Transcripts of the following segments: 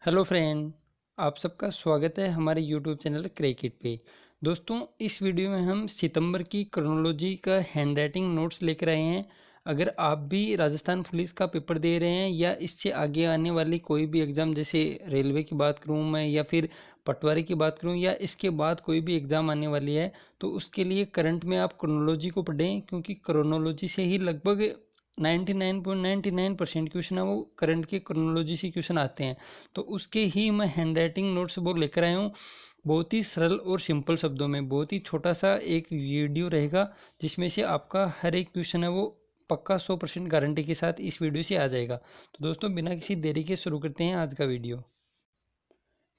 Hello friend, आप सबका स्वागत है हमारे यूट्यूब चैनल क्रैक इट पे। दोस्तों, इस वीडियो में हम सितंबर की क्रोनोलॉजी का हैंडराइटिंग नोट्स लेकर आए हैं। अगर आप भी राजस्थान पुलिस का पेपर दे रहे हैं या इससे आगे आने वाली कोई भी एग्ज़ाम, जैसे रेलवे की बात करूं मैं या फिर पटवारी की बात करूं या इसके बाद कोई भी एग्ज़ाम आने वाली है, तो उसके लिए करंट में आप क्रोनोलॉजी को पढ़ें, क्योंकि क्रोनोलॉजी से ही लगभग 99.99% क्वेश्चन है वो करंट के क्रोनोलॉजी से क्वेश्चन आते हैं। तो उसके ही मैं हैंडराइटिंग नोट्स वो लेकर आया हूँ, बहुत ही सरल और सिंपल शब्दों में। बहुत ही छोटा सा एक वीडियो रहेगा जिसमें से आपका हर एक क्वेश्चन है वो पक्का 100% गारंटी के साथ इस वीडियो से आ जाएगा। तो दोस्तों, बिना किसी देरी के शुरू करते हैं आज का वीडियो।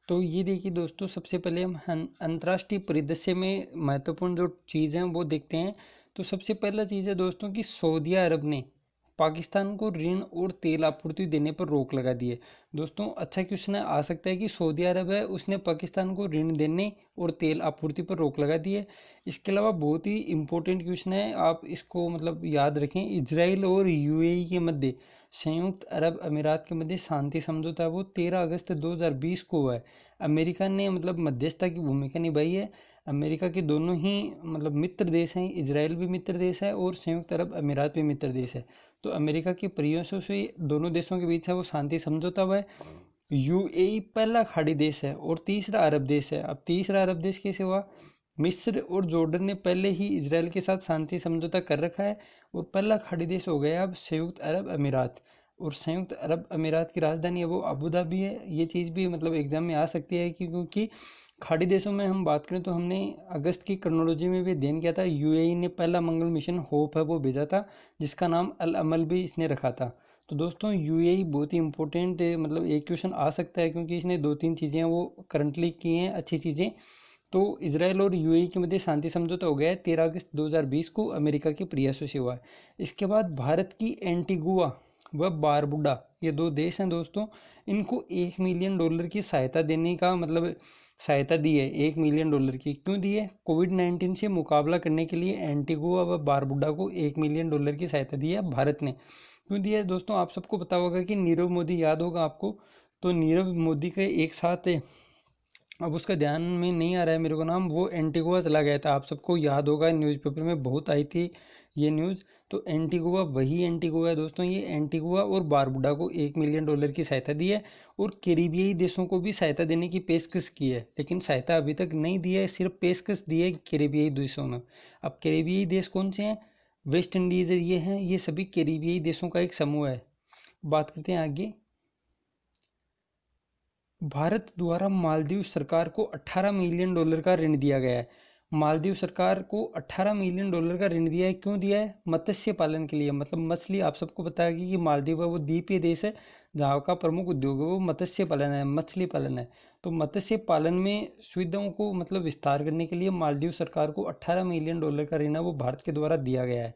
तो ये देखिए दोस्तों, सबसे पहले हम अंतर्राष्ट्रीय परिदृश्य में महत्वपूर्ण जो चीज़ हैं वो देखते हैं। तो सबसे पहला चीज़ है दोस्तों कि सऊदी अरब ने पाकिस्तान को ऋण और तेल आपूर्ति देने पर रोक लगा दी है। दोस्तों, अच्छा क्वेश्चन आ सकता है कि सऊदी अरब है उसने पाकिस्तान को ऋण देने और तेल आपूर्ति पर रोक लगा दी है। इसके अलावा बहुत ही इम्पोर्टेंट क्वेश्चन है, आप इसको मतलब याद रखें। इजराइल और यूएई के मध्य, संयुक्त अरब अमीरात के मध्य शांति समझौता है वो 13 अगस्त 2020 को हुआ है। अमेरिका ने मतलब मध्यस्थता की भूमिका निभाई है। अमेरिका के दोनों ही मतलब मित्र देश हैं, इजराइल भी मित्र देश है और संयुक्त अरब अमीरात भी मित्र देश है। तो अमेरिका के प्रयासों से दोनों देशों के बीच है वो शांति समझौता हुआ है। यूएई पहला खाड़ी देश है और तीसरा अरब देश है। अब तीसरा अरब देश कैसे हुआ? मिस्र और जॉर्डन ने पहले ही इजराइल के साथ शांति समझौता कर रखा है और पहला खाड़ी देश हो गया अब संयुक्त अरब अमीरात। और संयुक्त अरब अमीरात की राजधानी है वो अबू धाबी है। ये चीज़ भी मतलब एग्जाम में आ सकती है कि क्योंकि खाड़ी देशों में हम बात करें तो हमने अगस्त की क्रोनोलॉजी में भी अध्ययन किया था। यूएई ने पहला मंगल मिशन होप है वो भेजा था, जिसका नाम अल अमल भी इसने रखा था। तो दोस्तों, यूएई बहुत ही इंपॉर्टेंट मतलब एक क्वेश्चन आ सकता है, क्योंकि इसने दो तीन चीज़ें वो करंटली की हैं अच्छी चीज़ें। तो इसराइल और यूएई के मध्य शांति समझौता हो गया है 13 अगस्त 2020 को, अमेरिका के प्रयासों से हुआ है। इसके बाद भारत की एंटीगुआ व बारबुडा, ये दो देश हैं दोस्तों, इनको $1 मिलियन की सहायता देने का मतलब सहायता दी है। $1 मिलियन की क्यों दी है? कोविड-19 से मुकाबला करने के लिए एंटीगुआ व बारबुडा को $1 मिलियन की सहायता दी है भारत ने। क्यों दिया है दोस्तों? आप सबको पता होगा कि नीरव मोदी, याद होगा आपको। तो नीरव मोदी के एक साथ, अब उसका ध्यान में नहीं आ रहा है मेरे को नाम, वो एंटीगुआ चला गया था। आप सबको याद होगा, न्यूज़पेपर में बहुत आई थी ये न्यूज़। तो एंटीगुआ वही एंटीगुआ है दोस्तों। ये एंटीगुआ और बारबुडा को $1 मिलियन की सहायता दी है और कैरिबियाई देशों को भी सहायता देने की पेशकश की है, लेकिन सहायता अभी तक नहीं दी है, सिर्फ पेशकश दी है कैरिबियाई देशों में। अब कैरिबियाई देश कौन से हैं? वेस्ट इंडीज़ ये हैं, ये सभी कैरिबियाई देशों का एक समूह है। बात करते हैं आगे। भारत द्वारा मालदीव सरकार को $18 मिलियन का ऋण दिया गया है। मालदीव सरकार को $18 मिलियन का ऋण दिया है। क्यों दिया है? मत्स्य पालन के लिए, मतलब मछली। आप सबको पता है कि मालदीव है वो द्वीपीय देश है, जहाँ का प्रमुख उद्योग है वो मत्स्य पालन है, मछली पालन है। तो मत्स्य पालन में सुविधाओं को मतलब विस्तार करने के लिए मालदीव सरकार को $18 मिलियन का ऋण है वो भारत के द्वारा दिया गया है।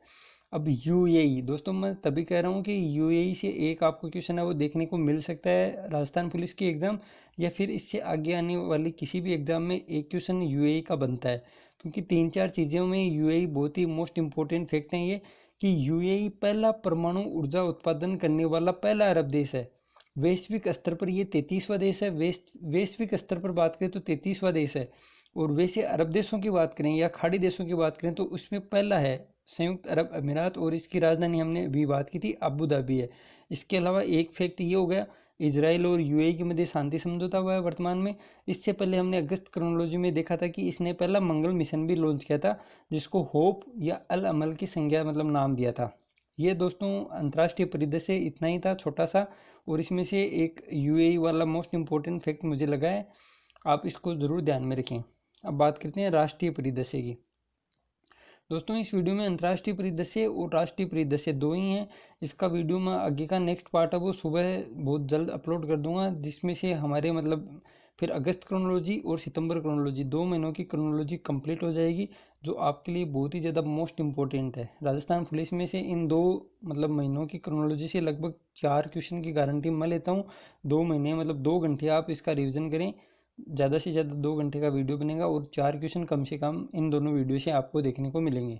अब यूएई दोस्तों, मैं तभी कह रहा हूँ कि यूएई से एक आपको क्वेश्चन है वो देखने को मिल सकता है राजस्थान पुलिस की एग्ज़ाम, या फिर इससे आगे आने वाली किसी भी एग्ज़ाम में एक क्वेश्चन यूएई का बनता है। क्योंकि तीन चार चीज़ों में यूएई बहुत ही मोस्ट इंपॉर्टेंट फैक्ट है ये, कि यूएई पहला परमाणु ऊर्जा उत्पादन करने वाला पहला अरब देश है। वैश्विक स्तर पर ये 33वां देश है। वैश्विक स्तर पर बात करें तो 33वां देश है। और वैसे अरब देशों की बात करें या खाड़ी देशों की बात करें तो उसमें पहला है संयुक्त अरब अमीरात, और इसकी राजधानी हमने अभी बात की थी अबू धाबी है। इसके अलावा एक फैक्ट ये हो गया, इसराइल और यूएई के मध्य शांति समझौता हुआ है वर्तमान में। इससे पहले हमने अगस्त क्रोनोलॉजी में देखा था कि इसने पहला मंगल मिशन भी लॉन्च किया था, जिसको होप या अल अमल की संज्ञा मतलब नाम दिया था। ये दोस्तों अंतर्राष्ट्रीय परिदृश्य इतना ही था छोटा सा, और इसमें से एक यूएई वाला मोस्ट इंपॉर्टेंट फैक्ट मुझे लगा है, आप इसको ज़रूर ध्यान में रखें। अब बात करते हैं राष्ट्रीय परिदृश्य की। दोस्तों, इस वीडियो में अंतर्राष्ट्रीय परिदृश्य और राष्ट्रीय परिदृश्य दो ही हैं। इसका वीडियो मैं आगे का नेक्स्ट पार्ट है वो सुबह बहुत जल्द अपलोड कर दूंगा, जिसमें से हमारे मतलब फिर अगस्त क्रोनोलॉजी और सितंबर क्रोनोलॉजी 2 महीनों की क्रोनोलॉजी कंप्लीट हो जाएगी, जो आपके लिए बहुत ही ज़्यादा मोस्ट इंपॉर्टेंट है। राजस्थान पुलिस में से इन दो मतलब महीनों की क्रोनोलॉजी से लगभग 4 क्वेश्चन की गारंटी मैं लेता हूँ। 2 महीने मतलब 2 घंटे आप इसका रिविज़न करें, ज़्यादा से ज़्यादा 2 घंटे का वीडियो बनेगा और 4 क्वेश्चन कम से कम इन दोनों वीडियो से आपको देखने को मिलेंगे।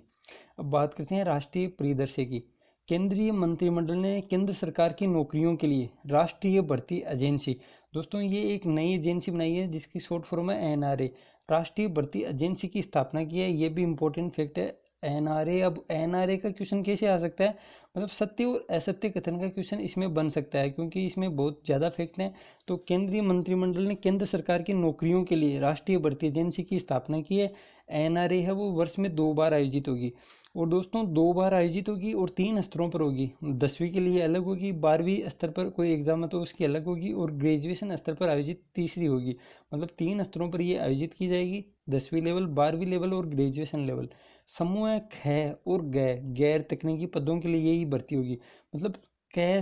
अब बात करते हैं राष्ट्रीय परिदृश्य की। केंद्रीय मंत्रिमंडल ने केंद्र सरकार की नौकरियों के लिए राष्ट्रीय भर्ती एजेंसी, दोस्तों ये एक नई एजेंसी बनाई है जिसकी शॉर्ट फॉर्म है एनआरए, राष्ट्रीय भर्ती एजेंसी की स्थापना की है। ये भी इंपॉर्टेंट फैक्ट है। एनआरए, अब एनआरए का क्वेश्चन कैसे आ सकता है, मतलब सत्य और असत्य कथन का क्वेश्चन इसमें बन सकता है क्योंकि इसमें बहुत ज़्यादा फैक्ट हैं। तो केंद्रीय मंत्रिमंडल ने केंद्र सरकार की नौकरियों के लिए राष्ट्रीय भर्ती एजेंसी की स्थापना की है। एनआरए है वो वर्ष में 2 बार आयोजित होगी, और दोस्तों 2 बार आयोजित होगी और 3 स्तरों पर होगी। 10वीं के लिए अलग होगी, 12वीं स्तर पर कोई एग्जाम है तो उसकी अलग होगी, और ग्रेजुएशन स्तर पर आयोजित तीसरी होगी। मतलब 3 स्तरों पर ये आयोजित की जाएगी, 10वीं लेवल, 12वीं लेवल और ग्रेजुएशन लेवल। समूह ख और गैर तकनीकी पदों के लिए यही भर्ती होगी। मतलब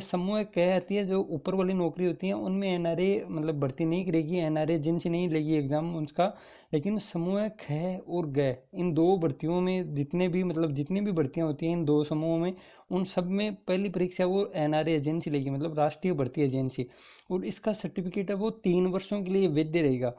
समूह क आती है, जो ऊपर वाली नौकरी होती है उनमें एनआरए मतलब भर्ती नहीं करेगी, एनआरए एजेंसी नहीं लेगी एग्जाम उसका। लेकिन समूह ख और इन 2 भर्तियों में जितनी भी भर्तियां होती हैं इन 2 समूहों में, उन सब में पहली परीक्षा वो एनआरए एजेंसी लेगी, मतलब राष्ट्रीय भर्ती एजेंसी। और इसका सर्टिफिकेट है वो 3 वर्षों के लिए वैध रहेगा।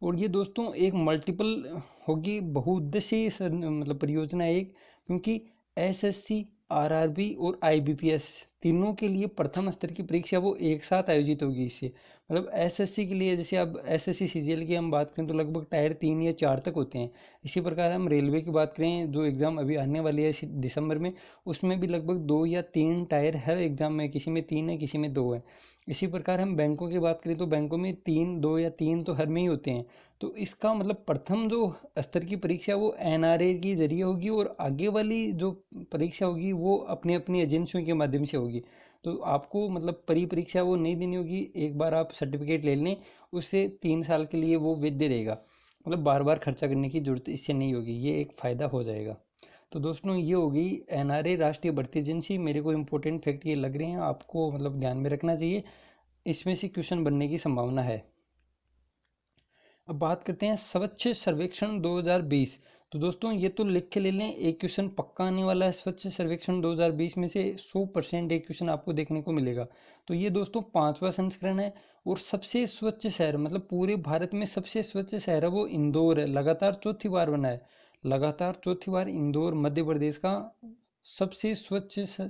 और ये दोस्तों एक मल्टीपल होगी, बहुउद्देशीय मतलब परियोजना है एक, क्योंकि एसएससी, आरआरबी और आईबीपीएस तीनों के लिए प्रथम स्तर की परीक्षा वो एक साथ आयोजित होगी इससे। मतलब एसएससी के लिए, जैसे अब एसएससी सीजीएल की हम बात करें तो लगभग टायर 3 या 4 तक होते हैं। इसी प्रकार हम रेलवे की बात करें जो एग्ज़ाम अभी आने वाली है दिसंबर में, उसमें भी लगभग 2 या 3 टायर हर एग्ज़ाम में, किसी में 3 है किसी में 2 है। इसी प्रकार हम बैंकों की बात करें तो बैंकों में 2 या 3 तो हर में ही होते हैं। तो इसका मतलब प्रथम जो स्तर की परीक्षा वो एनआरए के जरिए होगी, और आगे वाली जो परीक्षा होगी वो अपनी अपनी एजेंसियों के माध्यम से होगी। तो आपको मतलब परीक्षा वो नहीं देनी होगी, एक बार आप सर्टिफिकेट ले लें उससे 3 साल के लिए वो वैध रहेगा। मतलब बार बार खर्चा करने की जरूरत इससे नहीं होगी, ये एक फ़ायदा हो जाएगा। तो दोस्तों ये होगी एनआरए राष्ट्रीय भर्ती एजेंसी। मेरे को इम्पोर्टेंट फैक्ट ये लग रहे हैं, आपको मतलब ध्यान में रखना चाहिए, इसमें से क्वेश्चन बनने की संभावना है। अब बात करते हैं स्वच्छ सर्वेक्षण 2020। तो दोस्तों ये तो लिख के ले लें, एक क्वेश्चन पक्का आने वाला है स्वच्छ सर्वेक्षण 2020 में से 100% एक क्वेश्चन आपको देखने को मिलेगा। तो ये दोस्तों 5वां संस्करण है, और सबसे स्वच्छ शहर मतलब पूरे भारत में सबसे स्वच्छ शहर है वो इंदौर है, लगातार चौथी बार बना है। लगातार चौथी बार इंदौर मध्य प्रदेश का सबसे स्वच्छ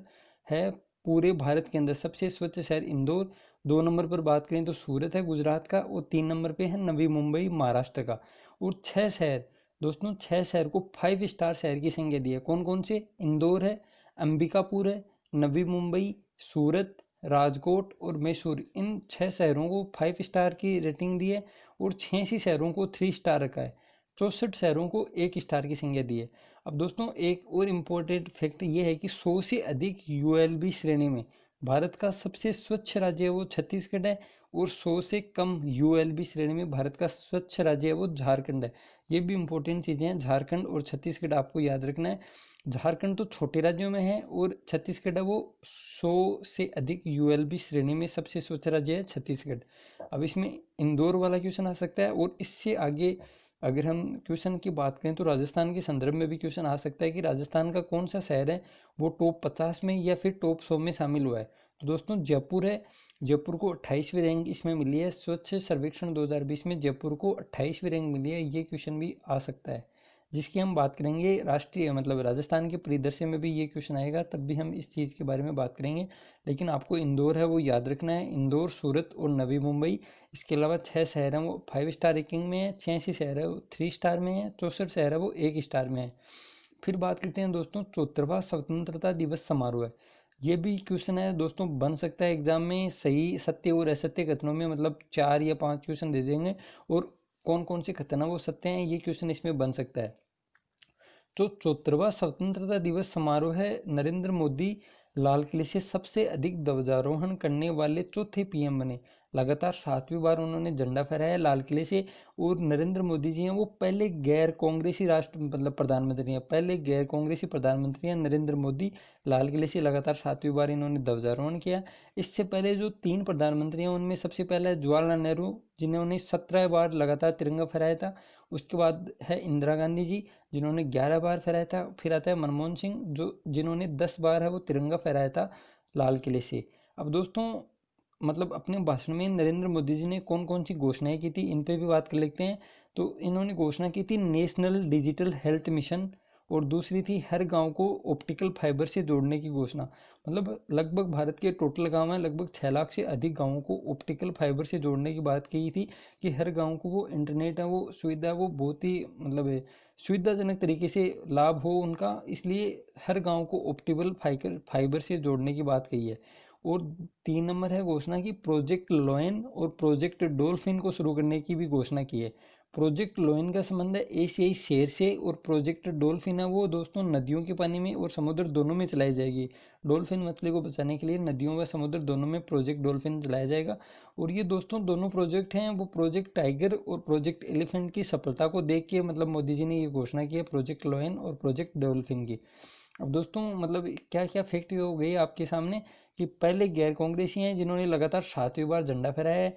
है, पूरे भारत के अंदर सबसे स्वच्छ शहर इंदौर। 2 नंबर पर बात करें तो सूरत है गुजरात का, और 3 नंबर पे है नवी मुंबई महाराष्ट्र का। और 6 शहर, दोस्तों 6 शहर को 5 स्टार शहर की संज्ञा दी है। कौन कौन से, इंदौर है, अंबिकापुर है, नवी मुंबई, सूरत, राजकोट और मैसूर, इन 6 शहरों को 5 स्टार की रेटिंग दी है, और 86 शहरों को 3 स्टार रखा है, 64 शहरों को 1 स्टार की संज्ञा दी है। अब दोस्तों एक और इम्पोर्टेंट फैक्ट ये है कि 100 से अधिक यूएलबी श्रेणी में भारत का सबसे स्वच्छ राज्य है वो छत्तीसगढ़ है, और 100 से कम यूएलबी श्रेणी में भारत का स्वच्छ राज्य है वो झारखंड है। ये भी इंपॉर्टेंट चीज़ें हैं, झारखंड और छत्तीसगढ़ आपको याद रखना है। झारखंड तो छोटे राज्यों में है, और छत्तीसगढ़ है वो 100 से अधिक यूएलबी श्रेणी में सबसे स्वच्छ राज्य है छत्तीसगढ़। अब इसमें इंदौर वाला क्वेश्चन आ सकता है, और इससे आगे अगर हम क्वेश्चन की बात करें तो राजस्थान के संदर्भ में भी क्वेश्चन आ सकता है कि राजस्थान का कौन सा शहर है वो टॉप 50 में या फिर टॉप 100 में शामिल हुआ है। तो दोस्तों जयपुर है, जयपुर को 28वीं रैंक इसमें मिली है, स्वच्छ सर्वेक्षण 2020 में जयपुर को 28वीं रैंक मिली है। ये क्वेश्चन भी आ सकता है, जिसकी हम बात करेंगे राष्ट्रीय मतलब राजस्थान के परिदृश्य में भी ये क्वेश्चन आएगा, तब भी हम इस चीज़ के बारे में बात करेंगे। लेकिन आपको इंदौर है वो याद रखना है, इंदौर, सूरत और नवी मुंबई। इसके अलावा 6 शहर हैं वो 5 स्टार रैंकिंग में है, 86 शहर है वो 3 स्टार में है, 64 शहर है वो 1 स्टार में है। फिर बात करते हैं दोस्तों 74वां स्वतंत्रता दिवस समारोह है। ये भी क्वेश्चन है दोस्तों, बन सकता है एग्जाम में, सही सत्य और असत्य कथनों में, मतलब 4 या 5 क्वेश्चन दे देंगे, और कौन कौन से कथन है वो सत्य हैं, ये क्वेश्चन इसमें बन सकता है। जो 74वां स्वतंत्रता दिवस समारोह है, नरेंद्र मोदी लाल किले से सबसे अधिक ध्वजारोहण करने वाले चौथे पीएम बने। लगातार 7वीं बार उन्होंने झंडा फहराया लाल किले से, और नरेंद्र मोदी जी हैं वो पहले गैर कांग्रेसी राष्ट्र मतलब प्रधानमंत्री हैं, पहले गैर कांग्रेसी प्रधानमंत्री हैं नरेंद्र मोदी। लाल किले से लगातार 7वीं बार इन्होंने ध्वजारोहण किया। इससे पहले जो 3 प्रधानमंत्री हैं उनमें सबसे पहले है जवाहरलाल नेहरू, जिन्होंने 17 बार लगातार तिरंगा फहराया था। उसके बाद है इंदिरा गांधी जी, जिन्होंने 11 बार फहराया था। फिर आता है मनमोहन सिंह, जो जिन्होंने 10 बार है वो तिरंगा फहराया था लाल किले से। अब दोस्तों मतलब अपने भाषण में नरेंद्र मोदी जी ने कौन कौन सी घोषणाएं की थी, इन पे भी बात कर लेते हैं। तो इन्होंने घोषणा की थी नेशनल डिजिटल हेल्थ मिशन, और दूसरी थी हर गांव को ऑप्टिकल फाइबर से जोड़ने की घोषणा। मतलब लगभग भारत के टोटल गांव में लगभग 6 लाख से अधिक गांवों को ऑप्टिकल फाइबर से जोड़ने की बात कही थी कि हर गांव को वो इंटरनेट है, वो सुविधा है, वो बहुत ही मतलब है सुविधाजनक तरीके से लाभ हो उनका, इसलिए हर गांव को ऑप्टिकल फाइबर से जोड़ने की बात कही है। और 3 नंबर है घोषणा की प्रोजेक्ट लॉयन और प्रोजेक्ट डॉल्फिन को शुरू करने की भी घोषणा की है। प्रोजेक्ट लॉयन का संबंध है एशियाई शेर से, और प्रोजेक्ट डॉल्फिन है वो दोस्तों नदियों के पानी में और समुद्र दोनों में चलाई जाएगी। डॉल्फिन मछली को बचाने के लिए नदियों व समुद्र दोनों में प्रोजेक्ट डॉल्फिन चलाया जाएगा। और ये दोस्तों दोनों प्रोजेक्ट हैं वो प्रोजेक्ट टाइगर और प्रोजेक्ट एलिफेंट की सफलता को देख के मतलब मोदी जी ने ये घोषणा की है प्रोजेक्ट लॉयन और प्रोजेक्ट डॉल्फिन की। अब दोस्तों मतलब क्या क्या फैक्ट हो गई आपके सामने कि पहले गैर कांग्रेसी हैं जिन्होंने लगातार 7वीं बार झंडा फहराया है।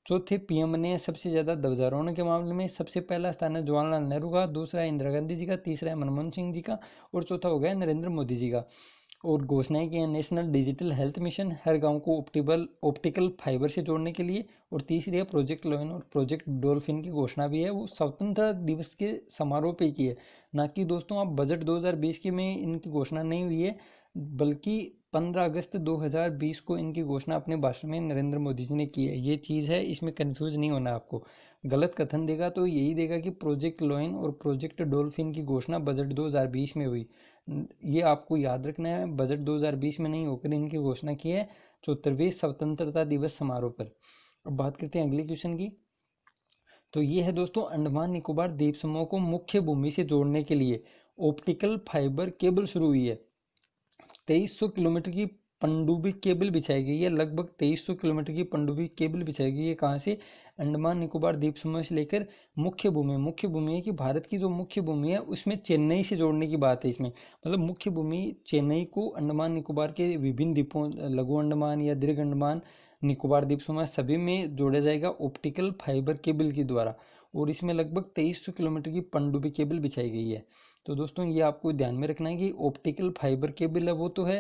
चौथे पीएम बने हैं सबसे ज़्यादा ध्वजारोहण के मामले में। सबसे पहला स्थान है जवाहरलाल नेहरू का, दूसरा है इंदिरा गांधी जी का, तीसरा है मनमोहन सिंह जी का, और चौथा हो गया नरेंद्र मोदी जी का। और घोषणाएं की हैं नेशनल डिजिटल हेल्थ मिशन, हर गांव को ऑप्टिकल फाइबर से जोड़ने के लिए। और तीसरी है प्रोजेक्ट लॉयन और प्रोजेक्ट डॉल्फिन की घोषणा भी है, वो स्वतंत्रता दिवस के समारोह पे की है, ना कि दोस्तों आप बजट 2020 के में इनकी घोषणा नहीं हुई है, बल्कि 15 अगस्त 2020 को इनकी घोषणा अपने भाषण में नरेंद्र मोदी जी ने की है। ये चीज़ है, इसमें कंफ्यूज नहीं होना आपको। गलत कथन देगा तो यही देगा कि प्रोजेक्ट लॉयन और प्रोजेक्ट डॉल्फिन की घोषणा बजट 2020 में हुई। ये आपको याद रखना है, बजट 2020 में नहीं होकर इनकी घोषणा की है 74वें स्वतंत्रता दिवस समारोह पर। अब बात करते हैं अगले क्वेश्चन की। तो ये है दोस्तों अंडमान निकोबार द्वीप समूह को मुख्य भूमि से जोड़ने के लिए ऑप्टिकल फाइबर केबल शुरू हुई है। 2300 किलोमीटर की पनडुब्बी केबल बिछाई गई है, लगभग 2300 किलोमीटर की पनडुब्बी केबल बिछाई गई है। कहाँ से? अंडमान निकोबार द्वीप समूह से लेकर मुख्य भूमि है कि भारत की जो मुख्य भूमि है उसमें चेन्नई से जोड़ने की बात है इसमें। मतलब मुख्य भूमि चेन्नई को अंडमान निकोबार के विभिन्न द्वीपों लघु अंडमान या दीर्घ अंडमान निकोबार द्वीप समूह सभी में जोड़ा जाएगा ऑप्टिकल फाइबर केबल के द्वारा। और इसमें लगभग 2300 किलोमीटर की पनडुब्बी केबल बिछाई गई है। तो दोस्तों ये आपको ध्यान में रखना है कि ऑप्टिकल फाइबर केबल है वो तो है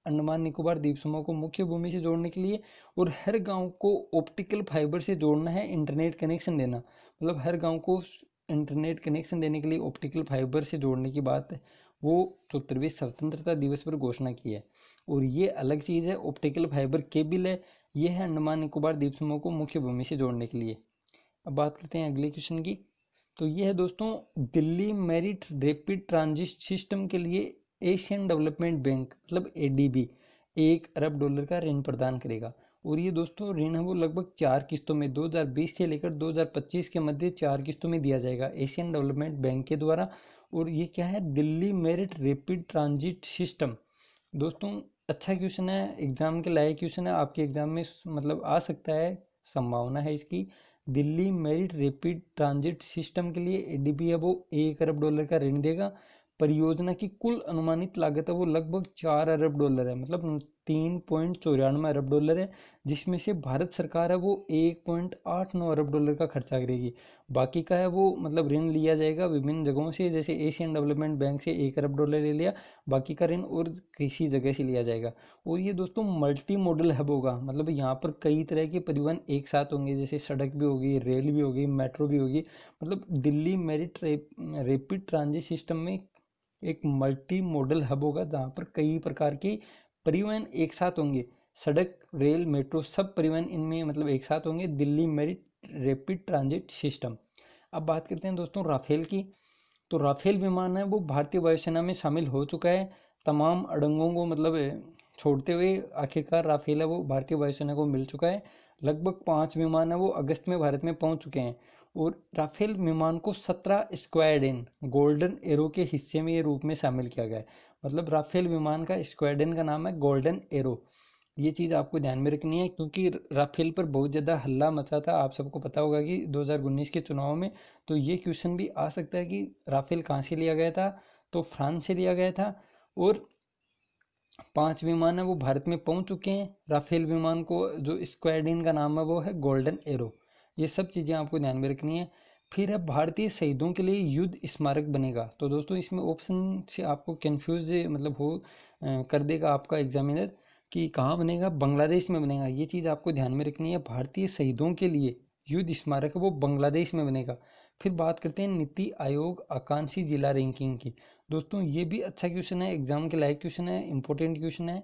अंडमान निकोबार द्वीप समूह को मुख्य भूमि से जोड़ने के लिए, और हर गांव को ऑप्टिकल फाइबर से जोड़ना है, इंटरनेट कनेक्शन देना। मतलब हर गांव को इंटरनेट कनेक्शन देने के लिए ऑप्टिकल फाइबर से जोड़ने की बात है वो 74वें स्वतंत्रता दिवस पर घोषणा की है। और ये अलग चीज़ है, ऑप्टिकल फाइबर केबल है, ये है अंडमान निकोबार द्वीप समूह को मुख्य भूमि से जोड़ने के लिए। अब बात करते हैं अगले क्वेश्चन की। तो ये है दोस्तों Delhi merit rapid transit system के लिए एशियन डेवलपमेंट बैंक मतलब एडीबी $1 अरब का ऋण प्रदान करेगा। और ये दोस्तों ऋण है वो लगभग 4 किस्तों में 2020 से लेकर 2025 के मध्य 4 किस्तों में दिया जाएगा एशियन डेवलपमेंट बैंक के द्वारा। और ये क्या है? Delhi merit rapid transit system. दोस्तों अच्छा क्वेश्चन है, एग्जाम के लायक क्वेश्चन है, आपके एग्जाम में मतलब आ सकता है, संभावना है इसकी। Delhi merit rapid transit system के लिए एडीबी है वो $1 अरब का ऋण देगा। परियोजना की कुल अनुमानित लागत है वो लगभग $4 अरब है, मतलब 3.94 अरब है, जिसमें से भारत सरकार है वो $1.89 अरब का खर्चा करेगी। बाकी का है वो मतलब ऋण लिया जाएगा विभिन्न जगहों से, जैसे एशियन डेवलपमेंट बैंक से $1 अरब ले लिया, बाकी का ऋण और किसी जगह से लिया जाएगा। और ये दोस्तों मल्टी मॉडल हब होगा, मतलब यहाँ पर कई तरह के परिवहन एक साथ होंगे, जैसे सड़क भी होगी, रेल भी होगी, मेट्रो भी होगी। मतलब Delhi merit rapid transit system में एक मल्टी मॉडल हब होगा जहाँ पर कई प्रकार के परिवहन एक साथ होंगे, सड़क रेल मेट्रो सब परिवहन इनमें मतलब एक साथ होंगे, Delhi merit rapid transit system. अब बात करते हैं दोस्तों राफेल की। तो राफेल विमान है वो भारतीय वायुसेना में शामिल हो चुका है, तमाम अड़ंगों को मतलब छोड़ते हुए आखिरकार राफेल है वो भारतीय वायुसेना को मिल चुका है। लगभग 5 विमान है वो अगस्त में भारत में पहुंच चुके हैं। और राफेल विमान को 17 स्क्वाड्रन गोल्डन एरो के हिस्से में ये रूप में शामिल किया गया है। मतलब राफेल विमान का स्क्वाड्रन का नाम है गोल्डन एरो। ये चीज़ आपको ध्यान में रखनी है क्योंकि राफेल पर बहुत ज़्यादा हल्ला मचा था, आप सबको पता होगा कि 2019 के चुनाव में। तो ये क्वेश्चन भी आ सकता है कि राफेल कहाँ से लिया गया था, तो फ्रांस से लिया गया था। और 5 विमान है वो भारत में पहुंच चुके हैं। राफेल विमान को जो स्क्वाड्रन का नाम है वो है गोल्डन एरो। ये सब चीज़ें आपको ध्यान में रखनी है। फिर है भारतीय शहीदों के लिए युद्ध स्मारक बनेगा। तो दोस्तों इसमें ऑप्शन से आपको कंफ्यूज मतलब हो कर देगा आपका एग्जामिनर कि कहाँ बनेगा, बांग्लादेश में बनेगा। ये चीज़ आपको ध्यान में रखनी है, भारतीय शहीदों के लिए युद्ध स्मारक है वो बांग्लादेश में बनेगा। फिर बात करते हैं नीति आयोग आकांक्षी जिला रैंकिंग की। दोस्तों ये भी अच्छा क्वेश्चन है, एग्जाम के लायक क्वेश्चन है, इंपॉर्टेंट क्वेश्चन है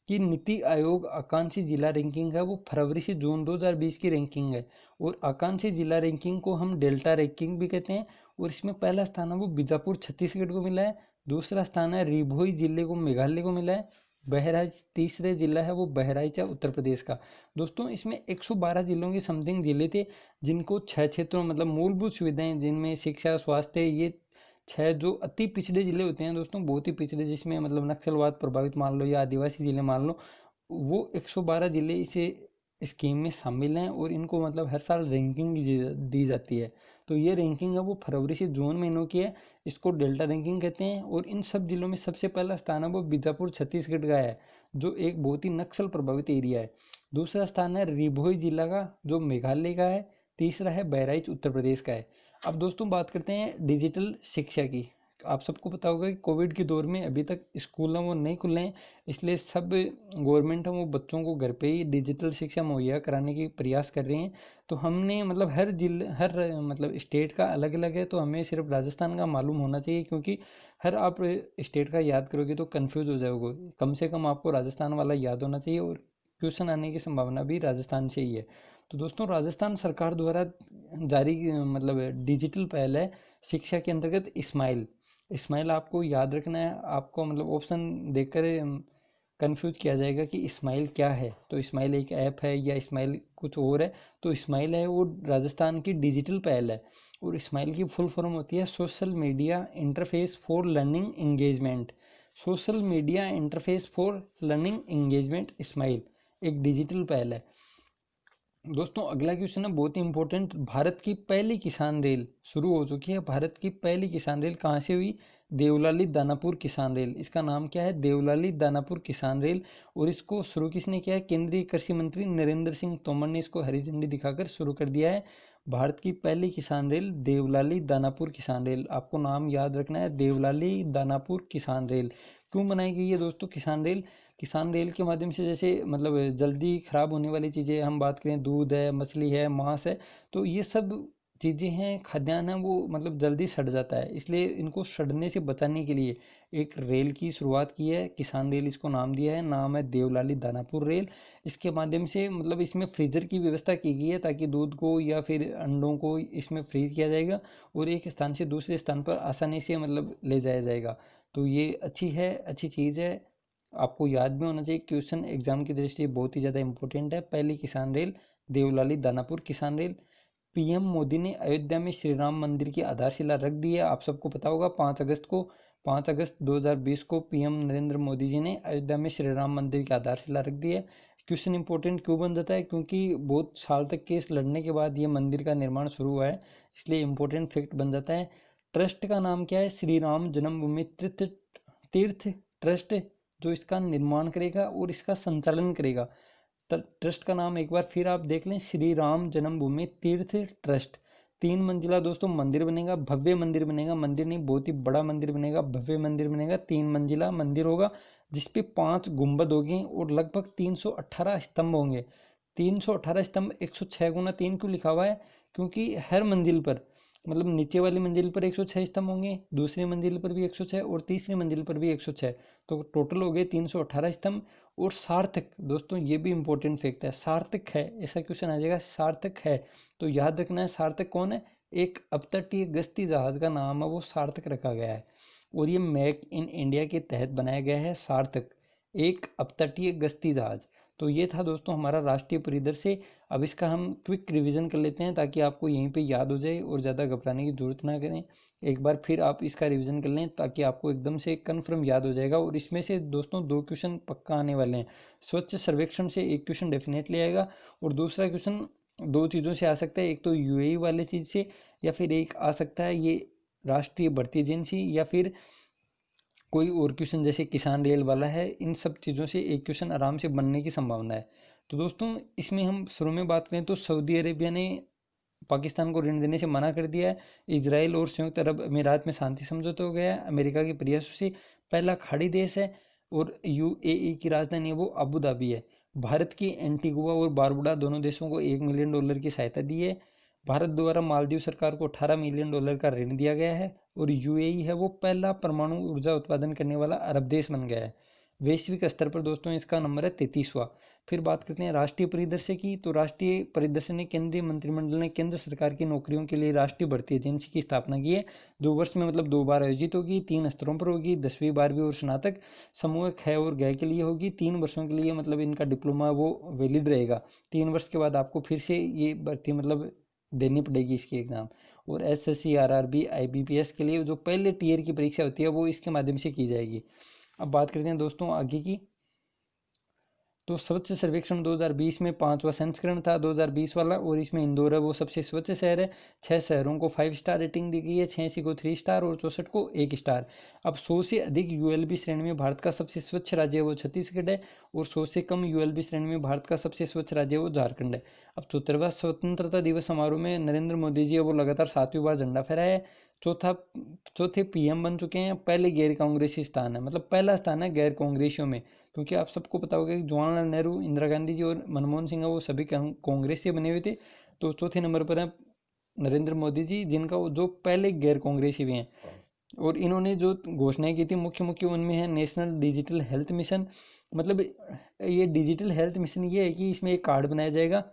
कि नीति आयोग आकांक्षी जिला रैंकिंग है वो फरवरी से जून 2020 की रैंकिंग है। और आकांक्षी जिला रैंकिंग को हम डेल्टा रैंकिंग भी कहते हैं। और इसमें पहला स्थान है वो बीजापुर छत्तीसगढ़ को मिला है, दूसरा स्थान है रिभोई जिले को मेघालय को मिला है, बहराइच तीसरे जिला है वो बहराइच है उत्तर प्रदेश का। दोस्तों इसमें 112 जिलों के समथिंग जिले थे जिनको 6 क्षेत्रों मतलब मूलभूत सुविधाएं जिनमें शिक्षा स्वास्थ्य ये 6 जो अति पिछड़े जिले होते हैं दोस्तों, बहुत ही पिछड़े, जिसमें मतलब नक्सलवाद प्रभावित मान लो या आदिवासी जिले मान लो, वो 112 जिले इसे स्कीम में शामिल हैं और इनको मतलब हर साल रैंकिंग दी जाती है। तो ये रैंकिंग है वो फरवरी से जून महीनों की है, इसको डेल्टा रैंकिंग कहते हैं। और इन सब जिलों में सबसे पहला स्थान है वो बीजापुर छत्तीसगढ़ का है जो एक बहुत ही नक्सल प्रभावित एरिया है। दूसरा स्थान है रिभोई जिला का जो मेघालय का है, तीसरा है बहराइच उत्तर प्रदेश का है। अब दोस्तों बात करते हैं डिजिटल शिक्षा की। आप सबको पता होगा कि कोविड के दौर में अभी तक स्कूल हैं वो नहीं खुले हैं, इसलिए सब गवर्नमेंट है वो बच्चों को घर पे ही डिजिटल शिक्षा मुहैया कराने की प्रयास कर रही हैं। तो हमने मतलब हर जिले हर मतलब स्टेट का अलग अलग है, तो हमें सिर्फ राजस्थान का मालूम होना चाहिए क्योंकि हर आप स्टेट का याद करोगे तो कंफ्यूज हो जाओगे। कम से कम आपको राजस्थान वाला याद होना चाहिए और क्वेश्चन आने की संभावना भी राजस्थान से ही है। तो दोस्तों राजस्थान सरकार द्वारा जारी मतलब डिजिटल पहल है शिक्षा के अंतर्गत स्माइल। स्माइल आपको याद रखना है, आपको मतलब ऑप्शन देखकर कंफ्यूज किया जाएगा कि स्माइल क्या है। तो स्माइल एक ऐप है या स्माइल कुछ और है। तो स्माइल है वो राजस्थान की डिजिटल पहल है और स्माइल की फुल फॉर्म होती है social media interface for learning engagement. Social media interface for learning engagement smile एक डिजिटल पहल है। दोस्तों अगला क्वेश्चन है बहुत ही इंपॉर्टेंट, भारत की पहली किसान रेल शुरू हो चुकी है। भारत की पहली किसान रेल कहाँ से हुई? देवलाली दानापुर किसान रेल। इसका नाम क्या है? देवलाली दानापुर किसान रेल। और इसको शुरू किसने किया है? केंद्रीय कृषि मंत्री नरेंद्र सिंह तोमर ने इसको हरी झंडी दिखाकर शुरू कर दिया है। भारत की पहली किसान रेल देवलाली दानापुर किसान रेल। आपको नाम याद रखना है, देवलाली दानापुर किसान रेल। क्यों बनाई गई है दोस्तों किसान रेल? किसान रेल के माध्यम से जैसे मतलब जल्दी खराब होने वाली चीज़ें हम बात करें, दूध है, मछली है, मांस है, तो ये सब चीज़ें हैं, खाद्यान्न है, वो मतलब जल्दी सड़ जाता है। इसलिए इनको सड़ने से बचाने के लिए एक रेल की शुरुआत की है, किसान रेल इसको नाम दिया है, नाम है देवलाली दानापुर रेल। इसके माध्यम से मतलब इसमें फ्रीजर की व्यवस्था की गई है ताकि दूध को या फिर अंडों को इसमें फ्रीज किया जाएगा और एक स्थान से दूसरे स्थान पर आसानी से मतलब ले जाया जाएगा। तो ये अच्छी है, अच्छी चीज़ है, आपको याद भी होना चाहिए। क्वेश्चन एग्जाम की दृष्टि से बहुत ही ज़्यादा इंपॉर्टेंट है। पहली किसान रेल देवलाली दानापुर किसान रेल। पीएम मोदी ने अयोध्या में श्री राम मंदिर की आधारशिला रख दी है। आप सबको पता होगा 5 अगस्त को, 5 अगस्त 2020 को पीएम नरेंद्र मोदी जी ने अयोध्या में श्री राम मंदिर की आधारशिला रख दी है। क्वेश्चन इंपॉर्टेंट क्यों बन जाता है? क्योंकि बहुत साल तक केस लड़ने के बाद ये मंदिर का निर्माण शुरू हुआ है, इसलिए इंपॉर्टेंट फैक्ट बन जाता है। ट्रस्ट का नाम क्या है? श्री राम जन्मभूमि तीर्थ तीर्थ ट्रस्ट, जो इसका निर्माण करेगा और इसका संचालन करेगा। ट्रस्ट का नाम एक बार फिर आप देख लें, श्री राम जन्मभूमि तीर्थ ट्रस्ट। 3 मंजिला दोस्तों मंदिर बनेगा, भव्य मंदिर बनेगा, मंदिर नहीं बहुत ही बड़ा मंदिर बनेगा, भव्य मंदिर बनेगा, 3 मंजिला मंदिर होगा जिसपे 5 गुंबद होंगे और लगभग 318 स्तंभ होंगे। 318 स्तंभ 106 गुना 3 क्यों लिखा हुआ है? क्योंकि हर मंजिल पर मतलब नीचे वाली मंजिल पर 106 स्तंभ होंगे, दूसरी मंजिल पर भी 106 और तीसरी मंजिल पर भी 106, तो टोटल हो गए 318 स्तंभ। और सार्थक दोस्तों ये भी इंपॉर्टेंट फैक्ट है, सार्थक है, ऐसा क्वेश्चन आ जाएगा, सार्थक है तो याद रखना है। सार्थक कौन है? एक अपतटीय गश्ती जहाज का नाम है वो सार्थक रखा गया है और ये मेक इन इंडिया के तहत बनाया गया है सार्थक, एक अपतटीय गश्ती जहाज। तो ये था दोस्तों हमारा राष्ट्रीय परिदृश्य। अब इसका हम क्विक रिवीजन कर लेते हैं ताकि आपको यहीं पे याद हो जाए और ज़्यादा घबराने की जरूरत ना करें। एक बार फिर आप इसका रिवीजन कर लें ताकि आपको एकदम से कन्फर्म याद हो जाएगा। और इसमें से दोस्तों 2 क्वेश्चन पक्का आने वाले हैं। स्वच्छ सर्वेक्षण से एक क्वेश्चन डेफिनेटली आएगा और दूसरा क्वेश्चन 2 चीज़ों से आ सकता है, एक तो यूएई वाले चीज़ से या फिर एक आ सकता है ये राष्ट्रीय भर्ती एजेंसी या फिर कोई और क्वेश्चन जैसे किसान रेल वाला है। इन सब चीज़ों से एक क्वेश्चन आराम से बनने की संभावना है। तो दोस्तों इसमें हम शुरू में बात करें तो सऊदी अरेबिया ने पाकिस्तान को ऋण देने से मना कर दिया है। इजराइल और संयुक्त अरब अमीरात में शांति समझौता हो गया है अमेरिका के प्रयासों से। पहला खाड़ी देश है और यूएई की राजधानी है वो अबू धाबी है। भारत की एंटीगुआ और बारबुडा दोनों देशों को $1 मिलियन की सहायता दी है। भारत द्वारा मालदीव सरकार को $18 मिलियन का ऋण दिया गया है और यूएई है वो पहला परमाणु ऊर्जा उत्पादन करने वाला अरब देश बन गया है। वैश्विक स्तर पर दोस्तों इसका नंबर है 33वां। फिर बात करते हैं राष्ट्रीय परिदृश्य की, तो राष्ट्रीय परिदृश्य ने केंद्रीय मंत्रिमंडल ने केंद्र सरकार की नौकरियों के लिए राष्ट्रीय भर्ती एजेंसी की स्थापना की है। 2 वर्ष में मतलब 2 बार आयोजित होगी, 3 स्तरों पर होगी, 10वीं 12वीं और स्नातक समूह ख और ग के लिए होगी। 3 वर्षों के लिए मतलब इनका डिप्लोमा वो वैलिड रहेगा। 3 वर्ष के बाद आपको फिर से ये भर्ती मतलब देनी पड़ेगी इसकी एग्ज़ाम। और एसएससी आरआरबी आईबीपीएस के लिए जो पहले टीयर की परीक्षा होती है वो इसके माध्यम से की जाएगी। अब बात करते हैं दोस्तों आगे की, तो स्वच्छ सर्वेक्षण 2020 में 5वां संस्करण था 2020 वाला, और इसमें इंदौर है वो सबसे स्वच्छ शहर है। 6 शहरों को 5 स्टार रेटिंग दी गई है, 86 को 3 स्टार और 64 को 1 स्टार। अब 100 से अधिक यूएलबी श्रेणी में भारत का सबसे स्वच्छ राज्य है वो छत्तीसगढ़ है, और 100 से कम यूएलबी श्रेणी में भारत का सबसे स्वच्छ राज्य है वो झारखंड है। अब 74वां स्वतंत्रता दिवस समारोह में नरेंद्र मोदी जी है वो लगातार 7वीं बार झंडा फहराया है। चौथे पीएम बन चुके हैं। पहले गैर कांग्रेसी स्थान है, मतलब पहला स्थान है गैर कांग्रेसियों में, क्योंकि आप सबको पता होगा कि जवाहरलाल नेहरू, इंदिरा गांधी जी और मनमोहन सिंह है वो सभी कांग्रेस से बने हुए थे। तो चौथे नंबर पर है नरेंद्र मोदी जी, जिनका जो पहले गैर कांग्रेसी भी हैं। और इन्होंने जो घोषणाएं की थी मुख्य मुख्य उनमें है नेशनल डिजिटल हेल्थ मिशन। मतलब ये डिजिटल हेल्थ मिशन ये है कि इसमें एक कार्ड बनाया जाएगा,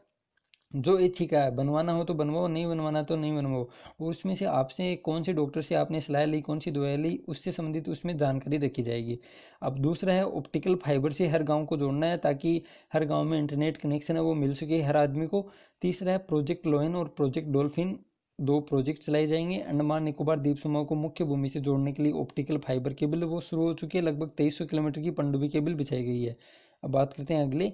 जो इच्छिका है बनवाना हो तो बनवाओ, नहीं बनवाना तो नहीं बनवाओ। और उसमें से आपसे कौन से डॉक्टर से आपने सलाह ली, कौन सी दवाई ली, उससे संबंधित उसमें जानकारी रखी जाएगी। अब दूसरा है ऑप्टिकल फाइबर से हर गांव को जोड़ना है, ताकि हर गांव में इंटरनेट कनेक्शन है वो मिल सके हर आदमी को। तीसरा है प्रोजेक्ट लोयन और प्रोजेक्ट डॉल्फिन, 2 प्रोजेक्ट चलाए जाएंगे। अंडमान निकोबार द्वीप समूह को मुख्य भूमि से जोड़ने के लिए ऑप्टिकल फाइबर केबल वो शुरू हो चुकी है, लगभग 2300 किलोमीटर की पनडुब्बी केबल बिछाई गई है। अब बात करते हैं अगले,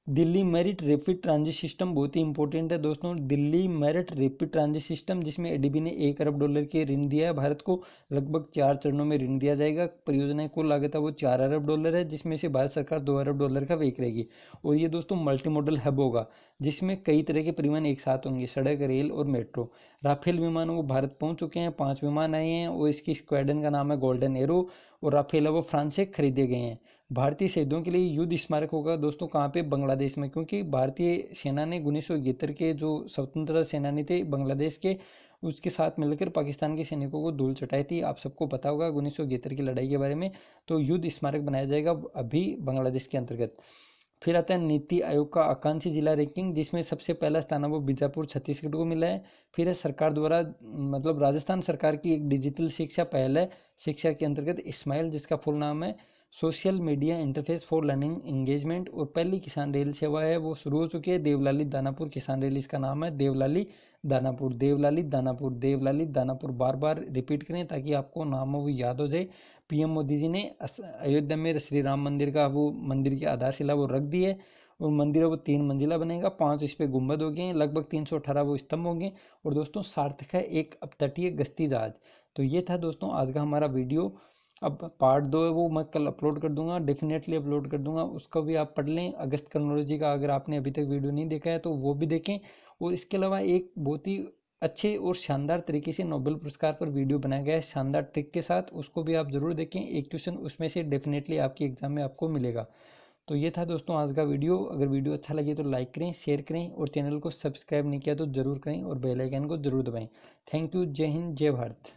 Delhi merit rapid transit system बहुत ही इंपॉर्टेंट है दोस्तों। Delhi merit rapid transit system, जिसमें एडीबी ने $1 अरब के ऋण दिया है भारत को, लगभग 4 चरणों में ऋण दिया जाएगा। परियोजना की कुल लागत है वो $4 अरब है, जिसमें से भारत सरकार $2 अरब का व्यय करेगी। और ये दोस्तों मल्टी मॉडल हब होगा, जिसमें कई तरह के परिवहन एक साथ होंगे, सड़क, रेल और मेट्रो। राफेल विमान वो भारत पहुंच चुके हैं, 5 विमान आए हैं और इसकी स्क्वाड्रन का नाम है गोल्डन एरो। और राफेल वो फ्रांस से खरीदे गए हैं। भारतीय शहीदों के लिए युद्ध स्मारक होगा दोस्तों कहाँ पे, बांग्लादेश में, क्योंकि भारतीय सेना ने 1971 के जो स्वतंत्रता सेनानी थे बांग्लादेश के, उसके साथ मिलकर पाकिस्तान के सैनिकों को धूल चटाई थी। आप सबको पता होगा 1971 की लड़ाई के बारे में। तो युद्ध स्मारक बनाया जाएगा अभी बांग्लादेश के अंतर्गत। फिर आता है नीति आयोग का आकांक्षी जिला रैंकिंग, जिसमें सबसे पहला स्थान है वो बीजापुर छत्तीसगढ़ को मिला है। फिर है सरकार द्वारा मतलब राजस्थान सरकार की एक डिजिटल शिक्षा पहल है शिक्षा के अंतर्गत स्माइल, जिसका फुल नाम है social media interface for learning engagement. और पहली किसान रेल सेवा है वो शुरू हो चुकी है, देवलाली दानापुर किसान रेल इसका नाम है, देवलाली दानापुर, देवलाली दानापुर, देवलाली दानापुर, बार बार रिपीट करें ताकि आपको नाम वो याद हो जाए। पीएम मोदी जी ने अयोध्या में श्री राम मंदिर का वो मंदिर की आधारशिला वो रख दी है। और मंदिर है वो 3 मंजिला बनेगा, 5 इस पे गुंबद हो गए, लगभग 318 वो स्तंभ होंगे। और दोस्तों सार्थक है एक अपतटीय गश्ती जहाज। तो ये था दोस्तों आज का हमारा वीडियो। अब पार्ट 2 है वो मैं कल अपलोड कर दूंगा, डेफिनेटली अपलोड कर दूंगा, उसका भी आप पढ़ लें। अगस्त क्रॉनोलॉजी का अगर आपने अभी तक वीडियो नहीं देखा है तो वो भी देखें। और इसके अलावा एक बहुत ही अच्छे और शानदार तरीके से नोबेल पुरस्कार पर वीडियो बनाया गया है शानदार ट्रिक के साथ, उसको भी आप ज़रूर देखें। एक क्वेश्चन उसमें से डेफिनेटली आपके एग्जाम में आपको मिलेगा। तो ये था दोस्तों आज का वीडियो। अगर वीडियो अच्छा लगे तो लाइक करें, शेयर करें, और चैनल को सब्सक्राइब नहीं किया तो ज़रूर करें, और बेल आइकन को ज़रूर दबाएं। Thank you. जय हिंद, जय भारत।